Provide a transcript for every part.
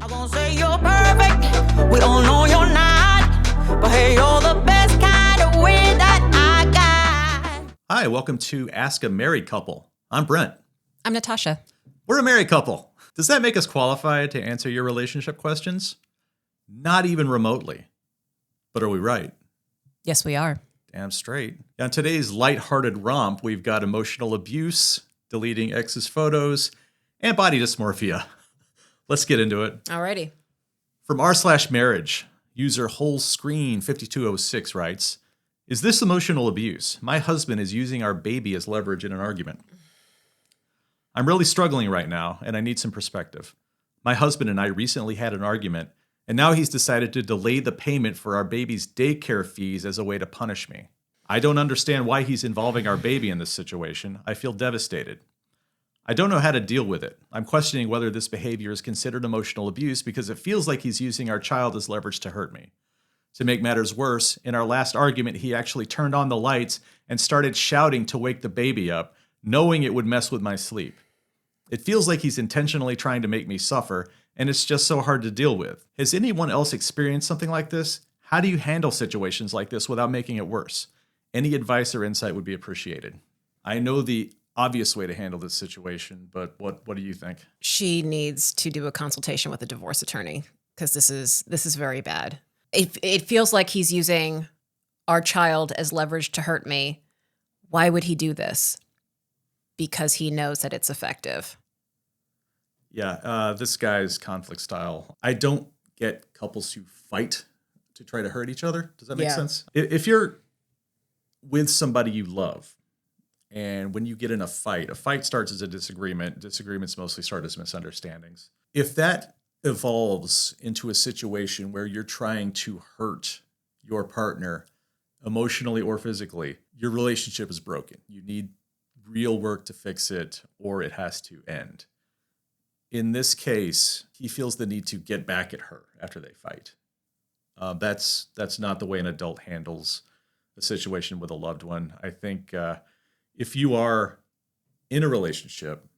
I'm gonna say you're perfect. We all know you're not. But hey, you're the best kind of weird that I got. Hi, welcome to Ask a Married Couple. I'm Brent. I'm Natasha. We're a married couple. Does that make us qualified to answer your relationship questions? Not even remotely. But are we right? Yes, we are. Damn straight. On today's lighthearted romp, we've got emotional abuse, deleting ex's photos, and body dysmorphia. Let's get into it. Alrighty. From r/marriage, user whole screen 5206 writes, "Is this emotional abuse? My husband is using our baby as leverage in an argument. I'm really struggling right now, and I need some perspective. My husband and I recently had an argument, and now he's decided to delay the payment for our baby's daycare fees as a way to punish me. I don't understand why he's involving our baby in this situation. I feel devastated. I don't know how to deal with it. I'm questioning whether this behavior is considered emotional abuse because it feels like he's using our child as leverage to hurt me. To make matters worse, in our last argument, he actually turned on the lights and started shouting to wake the baby up, knowing it would mess with my sleep. It feels like he's intentionally trying to make me suffer, and it's just so hard to deal with. Has anyone else experienced something like this? How do you handle situations like this without making it worse? Any advice or insight would be appreciated." I know the obvious way to handle this situation, but what do you think? She needs to do a consultation with a divorce attorney because this is very bad. It feels like he's using our child as leverage to hurt me. Why would he do this? Because he knows that it's effective. Yeah, this guy's conflict style. I don't get couples who fight to try to hurt each other. Does that make sense? If you're with somebody you love, and when you get in a fight starts as a disagreement. Disagreements mostly start as misunderstandings. If that evolves into a situation where you're trying to hurt your partner emotionally or physically, your relationship is broken. You need real work to fix it, or it has to end. In this case, he feels the need to get back at her after they fight. That's not the way an adult handles a situation with a loved one. I think if you are in a relationship,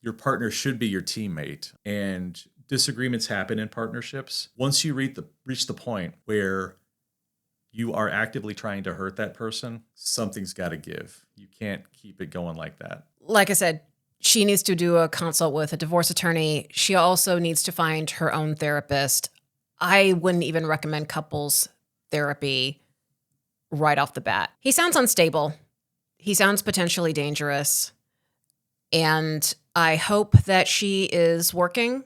your partner should be your teammate, and disagreements happen in partnerships. Once you reach the point where you are actively trying to hurt that person, something's got to give. You can't keep it going like that. Like I said, she needs to do a consult with a divorce attorney. She also needs to find her own therapist. I wouldn't even recommend couples therapy right off the bat. He sounds unstable. He sounds potentially dangerous. And I hope that she is working.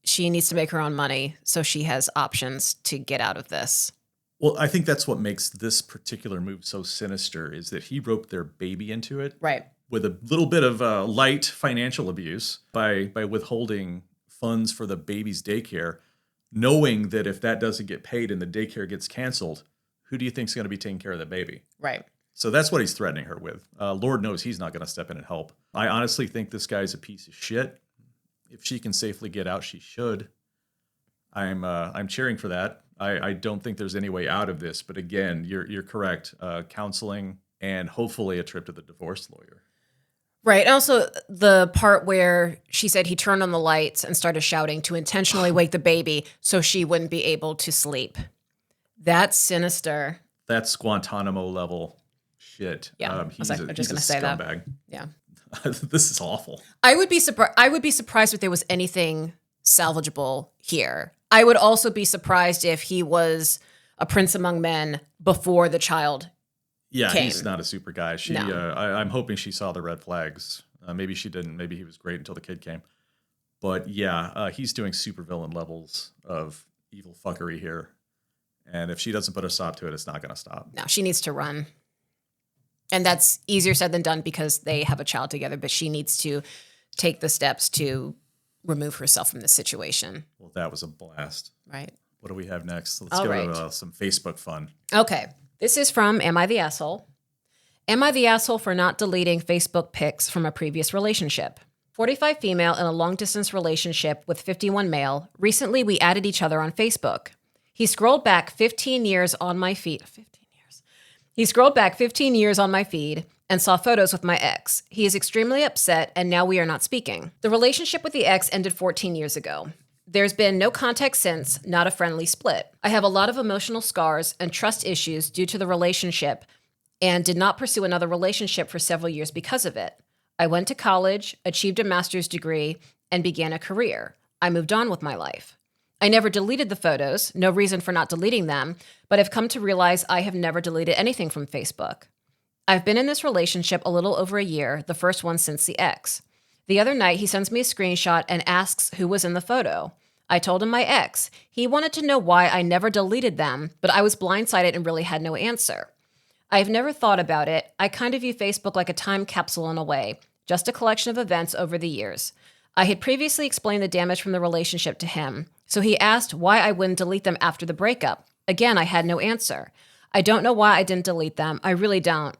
She needs to make her own money so she has options to get out of this. Well, I think that's what makes this particular move so sinister, is that he roped their baby into it. Right. With a little bit of light financial abuse by withholding funds for the baby's daycare, knowing that if that doesn't get paid and the daycare gets canceled, who do you think is going to be taking care of the baby? Right. So that's what he's threatening her with. Lord knows he's not going to step in and help. I honestly think this guy's a piece of shit. If she can safely get out, she should. I'm cheering for that. I don't think there's any way out of this. But again, you're correct. Counseling and hopefully a trip to the divorce lawyer. Right. And also the part where she said he turned on the lights and started shouting to intentionally wake the baby so she wouldn't be able to sleep. That's sinister. That's Guantanamo level shit. Yeah. He's I'm just going to say scumbag. that. Yeah. This is awful. I would be surprised if there was anything salvageable here. I would also be surprised if he was a prince among men before the child came. He's not a super guy. No. I'm hoping she saw the red flags. Maybe she didn't. Maybe he was great until the kid came. But yeah, he's doing supervillain levels of evil fuckery here. And if she doesn't put a stop to it, it's not going to stop. No, she needs to run. And that's easier said than done because they have a child together, but she needs to take the steps to remove herself from the situation. Well, that was a blast. Right. What do we have next? Let's go to some Facebook fun. Okay. This is from Am I the Asshole? Am I the asshole for not deleting Facebook pics from a previous relationship? 45 female in a long-distance relationship with 51 male. Recently, we added each other on Facebook. He scrolled back 15 years on my feed. 15 years. He scrolled back 15 years on my feed and saw photos with my ex. He is extremely upset, and now we are not speaking. The relationship with the ex ended 14 years ago. There's been no contact since, not a friendly split. I have a lot of emotional scars and trust issues due to the relationship and did not pursue another relationship for several years because of it. I went to college, achieved a master's degree, and began a career. I moved on with my life. I never deleted the photos, no reason for not deleting them, but I've come to realize I have never deleted anything from Facebook. I've been in this relationship a little over a year, the first one since the ex. The other night, he sends me a screenshot and asks who was in the photo. I told him my ex. He wanted to know why I never deleted them, but I was blindsided and really had no answer. I've never thought about it. I kind of view Facebook like a time capsule in a way, just a collection of events over the years. I had previously explained the damage from the relationship to him, so he asked why I wouldn't delete them after the breakup. Again, I had no answer. I don't know why I didn't delete them. I really don't.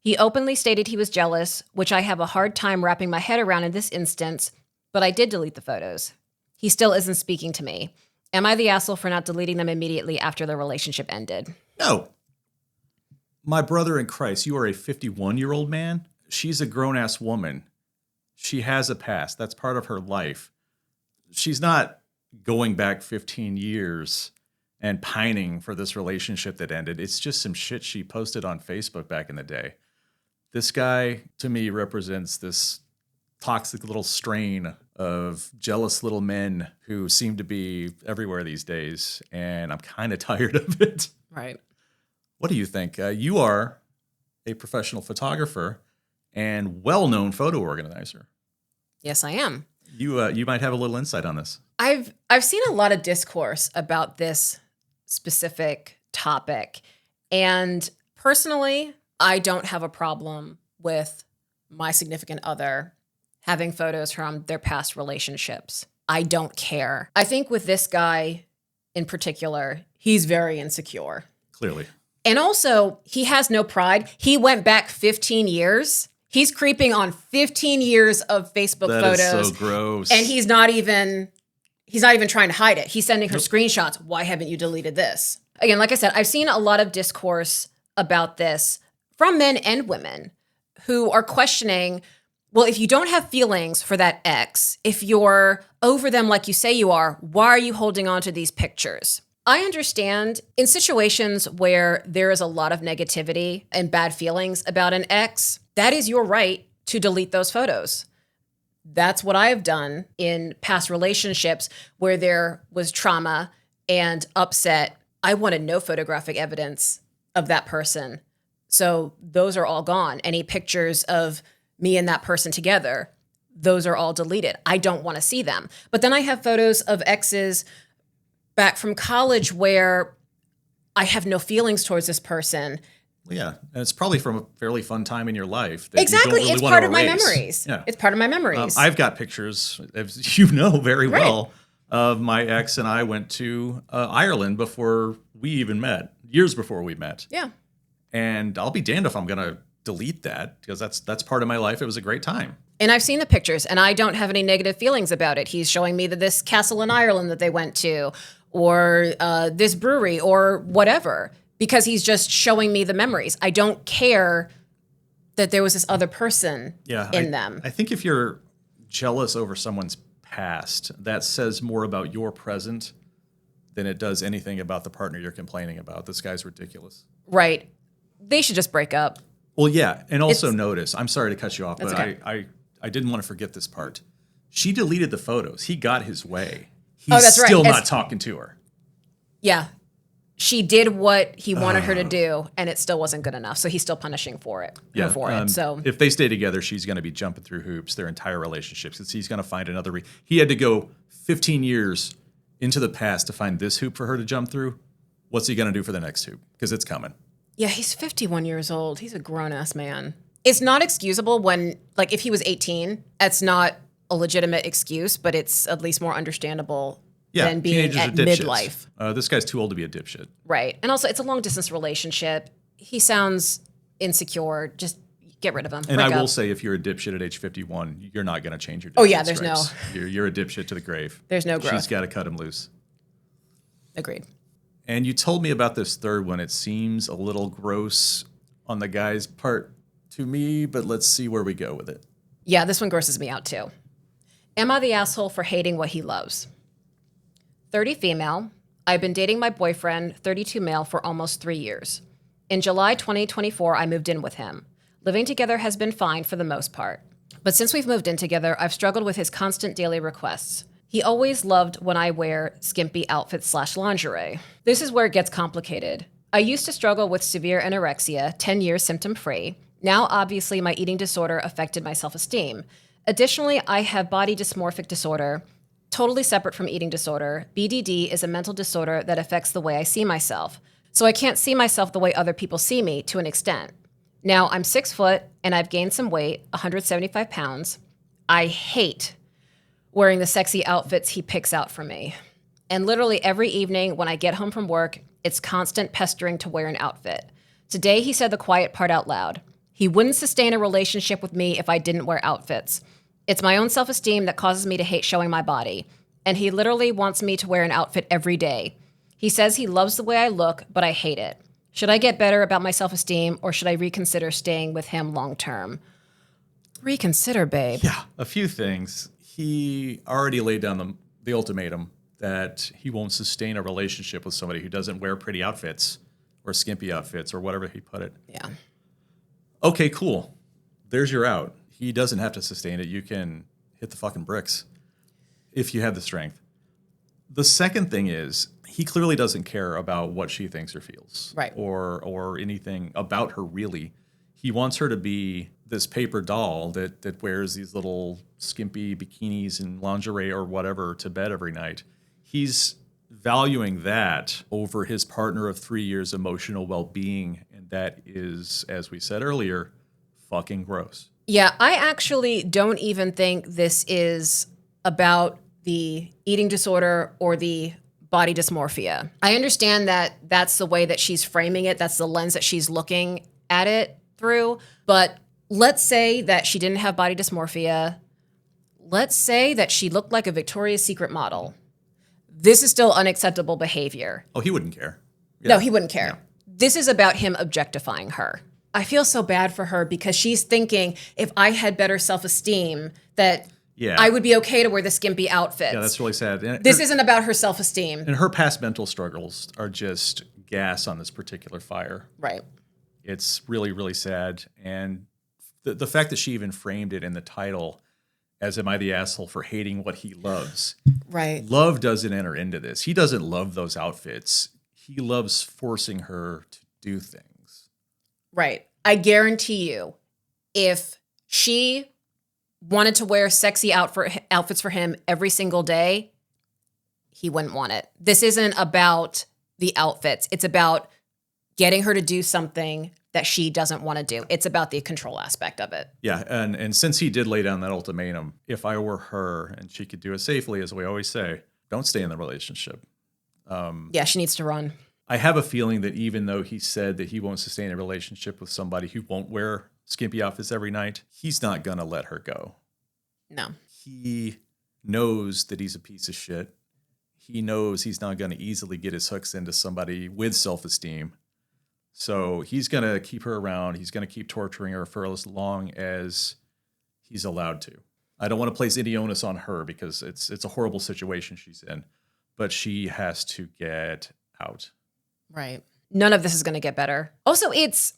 He openly stated he was jealous, which I have a hard time wrapping my head around in this instance, but I did delete the photos. He still isn't speaking to me. Am I the asshole for not deleting them immediately after the relationship ended? No. My brother in Christ, you are a 51-year-old man. She's a grown-ass woman. She has a past. That's part of her life. She's not going back 15 years and pining for this relationship that ended. It's just some shit she posted on Facebook back in the day. This guy, to me, represents this toxic little strain of jealous little men who seem to be everywhere these days, and I'm kind of tired of it. Right. What do you think? You are a professional photographer and well-known photo organizer. Yes, I am. You might have a little insight on this. I've seen a lot of discourse about this specific topic, and personally, I don't have a problem with my significant other having photos from their past relationships. I don't care. I think with this guy in particular, he's very insecure. Clearly. And also, he has no pride. He went back 15 years. He's creeping on 15 years of Facebook photos. That is so gross. And he's not even trying to hide it. He's sending her screenshots. Why haven't you deleted this? Again, like I said, I've seen a lot of discourse about this from men and women who are questioning, well, if you don't have feelings for that ex, if you're over them like you say you are, why are you holding on to these pictures? I understand in situations where there is a lot of negativity and bad feelings about an ex, that is your right to delete those photos. That's what I have done in past relationships where there was trauma and upset. I wanted no photographic evidence of that person. So those are all gone. Any pictures of me and that person together, those are all deleted. I don't want to see them. But then I have photos of exes back from college where I have no feelings towards this person. Well, yeah, and it's probably from a fairly fun time in your life. That Exactly. You don't really It's want part to of my erase. memories. Yeah. It's part of my memories. I've got pictures, as you know very Right. well, of my ex and I went to Ireland before we even met, years before we met. Yeah. And I'll be damned if I'm going to delete that because that's part of my life. It was a great time. And I've seen the pictures, and I don't have any negative feelings about it. He's showing me that this castle in Ireland that they went to, or this brewery, or whatever, because he's just showing me the memories. I don't care that there was this other person in them. I think if you're jealous over someone's past, that says more about your present than it does anything about the partner you're complaining about. This guy's ridiculous. Right. They should just break up. Well, yeah, and also notice, I'm sorry to cut you off, but okay. I didn't want to forget this part. She deleted the photos. He got his way. He's that's right. still not talking to her. Yeah. She did what he wanted her to do, and it still wasn't good enough. So he's still punishing for it. Yeah, So if they stay together, she's going to be jumping through hoops their entire relationship because he's going to find another. He had to go 15 years into the past to find this hoop for her to jump through. What's he going to do for the next hoop? Because it's coming. yeah, he's 51 years old. He's a grown-ass man. It's not excusable when, like, if he was 18, that's not a legitimate excuse, but it's at least more understandable than being teenagers at are dipshits. midlife. This guy's too old to be a dipshit. Right. And also, it's a long-distance relationship. He sounds insecure. Just get rid of him. And Break I will up. say, if you're a dipshit at age 51, you're not going to change your dipshit. Oh, yeah, there's no- You're a dipshit to the grave. There's no growth. She's got to cut him loose. Agreed. And you told me about this third one. It seems a little gross on the guy's part to me, but let's see where we go with it. Yeah, this one grosses me out, too. Am I the asshole for hating what he loves? 30 female. I've been dating my boyfriend, 32 male, for almost 3 years. In July 2024, I moved in with him. Living together has been fine for the most part. But since we've moved in together, I've struggled with his constant daily requests. He always loved when I wear skimpy outfits/lingerie. This is where it gets complicated. I used to struggle with severe anorexia, 10 years symptom-free. Now, obviously, my eating disorder affected my self-esteem. Additionally, I have body dysmorphic disorder, totally separate from eating disorder. BDD is a mental disorder that affects the way I see myself. So I can't see myself the way other people see me to an extent. Now, I'm 6 foot and I've gained some weight, 175 pounds. I hate wearing the sexy outfits he picks out for me. And literally every evening when I get home from work, it's constant pestering to wear an outfit. Today, he said the quiet part out loud. He wouldn't sustain a relationship with me if I didn't wear outfits. It's my own self-esteem that causes me to hate showing my body. And he literally wants me to wear an outfit every day. He says he loves the way I look, but I hate it. Should I get better about my self-esteem, or should I reconsider staying with him long term? Reconsider, babe. Yeah, a few things. He already laid down the ultimatum that he won't sustain a relationship with somebody who doesn't wear pretty outfits or skimpy outfits or whatever he put it. Yeah. Okay, cool. There's your out. He doesn't have to sustain it. You can hit the fucking bricks if you have the strength. The second thing is he clearly doesn't care about what she thinks or feels. Right. Or anything about her, really. He wants her to be this paper doll that wears these little skimpy bikinis and lingerie or whatever to bed every night. He's valuing that over his partner of 3 years' emotional well-being, and that is, as we said earlier, fucking gross. Yeah, I actually don't even think this is about the eating disorder or the body dysmorphia. I understand that that's the way that she's framing it. That's the lens that she's looking at it through. But let's say that she didn't have body dysmorphia. Let's say that she looked like a Victoria's Secret model. This is still unacceptable behavior. Oh, he wouldn't care. Yeah. No, he wouldn't care. No. This is about him objectifying her. I feel so bad for her because she's thinking if I had better self-esteem that I would be okay to wear the skimpy outfits. Yeah, that's really sad. This isn't about her self-esteem. And her past mental struggles are just gas on this particular fire. Right. It's really, really sad. And the fact that she even framed it in the title as am I the asshole for hating what he loves. Right. Love doesn't enter into this. He doesn't love those outfits. He loves forcing her to do things. Right. I guarantee you, if she wanted to wear sexy outfits for him every single day, he wouldn't want it. This isn't about the outfits. It's about getting her to do something that she doesn't want to do. It's about the control aspect of it. Yeah, and since he did lay down that ultimatum, if I were her and she could do it safely, as we always say, don't stay in the relationship. Yeah, she needs to run. I have a feeling that even though he said that he won't sustain a relationship with somebody who won't wear skimpy outfits every night, he's not going to let her go. No. He knows that he's a piece of shit. He knows he's not going to easily get his hooks into somebody with self-esteem. So he's going to keep her around. He's going to keep torturing her for as long as he's allowed to. I don't want to place any onus on her because it's a horrible situation she's in, but she has to get out. Right. None of this is going to get better. Also, he's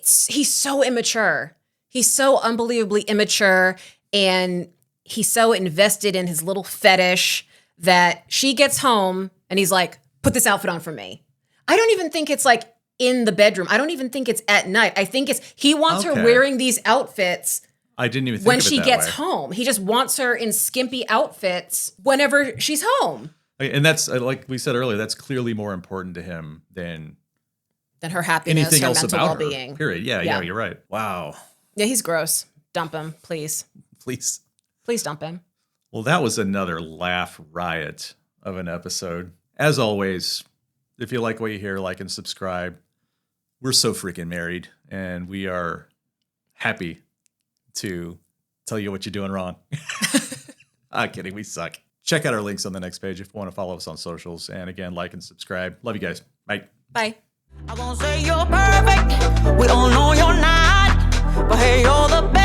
so immature. He's so unbelievably immature, and he's so invested in his little fetish that she gets home and he's like, put this outfit on for me. I don't even think it's like in the bedroom. I don't even think it's at night. I think he wants her wearing these outfits. I didn't even think when of it she that gets way. home. He just wants her in skimpy outfits whenever she's home. And that's, like we said earlier, that's clearly more important to him than her happiness, anything her else mental about well-being. her. Period. Yeah, you're right. Wow. Yeah, he's gross. Dump him, please. Please. Please dump him. Well, that was another laugh riot of an episode. As always, if you like what you hear, like and subscribe. We're so freaking married, and we are happy to tell you what you're doing wrong. I'm kidding. We suck. Check out our links on the next page if you want to follow us on socials. And again, like and subscribe. Love you guys. Bye. Bye. I won't say you're perfect. We all know you're not. But hey, you're the best.